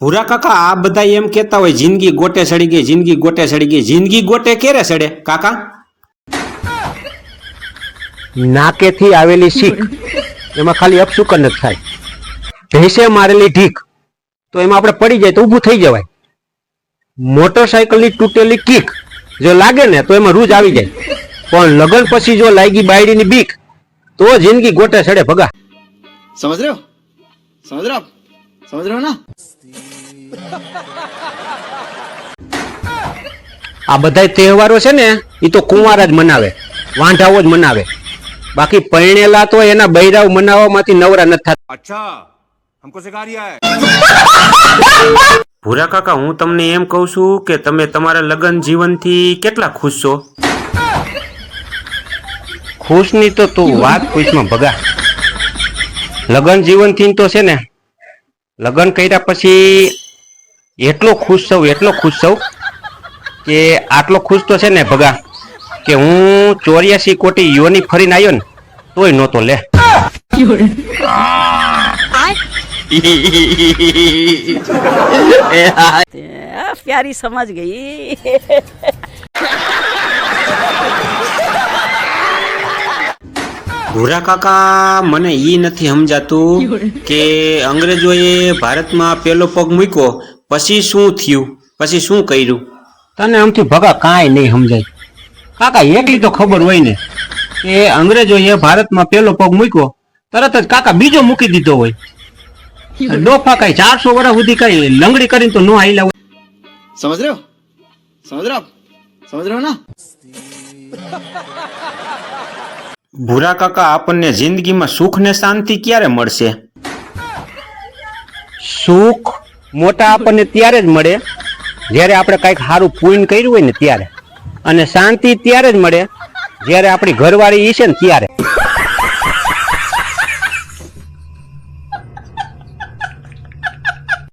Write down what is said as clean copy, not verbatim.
ભૂરા કાકા આ બધા એમ કહેતા હોય જિંદગી ગોટે સડી ગઈ, જિંદગી ગોટે સડી ગઈ. જિંદગી ગોટે ક્યારે સડે કાકા? નાકેથી આવેલી શીખ એમાં ખાલી અપશુકન જ થાય. ભેંસે મારેલી ઢીક તો એમાં આપણે પડી જાય તો ઊભું થઈ જવાય. મોટરસાયકલની તૂટેલી કીક જો લાગે ને તો એમાં રૂજ આવી જાય. પણ લગન પછી જો લાગી બાયડીની બીક તો જિંદગી ગોટે સડે ભગા. समझ रहे हो समझ रहे हो आप समझ रहे हो ना। આ બધા તહેવારો છે ને એ તો કુંવારા જ મનાવે, વાંઢાઓ જ મનાવે. બાકી પરણેલા તો એના બૈરાવ મનાવવામાંથી નવરા નથી થતા. अच्छा हमको सिखा रिया है। ભૂરા કાકા હું તમને એમ કહું છું કે તમે તમારા લગ્ન જીવનથી કેટલા ખુશ છો? ખુશની તો તું વાત પૂછમાં ભગા. લગ્ન જીવનથી તો છે ને લગ્ન કર્યા પછી એટલો ખુશ છું કે આટલો ખુશ તો છે ને ભગા કે હું 84 કોટી યોની ફરીને આવ્યો ને તોય નહોતો લે. प्यारी समझ गई। ભૂરા કાકા મને ઈ નથી સમજાતું કે અંગ્રેજોએ ભારતમાં પેલો પગ મૂક્યો પછી શું થયું, પછી શું કર્યું? તને આમથી ભગા કાંઈ નહીં સમજાય. કાકા એકલી તો ખબર હોય ને કે અંગ્રેજોએ ભારતમાં પેલો પગ મૂક્યો તરત જ કાકા બીજો મૂકી દીધો હોય. ડોફા કઈ 400 વર્ષ સુધી કઈ લંગડી કરીને તો નો હાઈલા હોય. समझ रहे हो समझ रहे हो आप समझ रहे हो ना। ભૂરા કાકા આપણને જિંદગીમાં સુખ ને શાંતિ ક્યારે મળશે? સુખ મોટા આપણને ત્યારે જ મળે જ્યારે આપણે કઈક સારું પુણ્ય કર્યું હોય ને ત્યારે, અને શાંતિ ત્યારે જ મળે જ્યારે આપણી ઘરવાળી ઈ છે ને ત્યારે.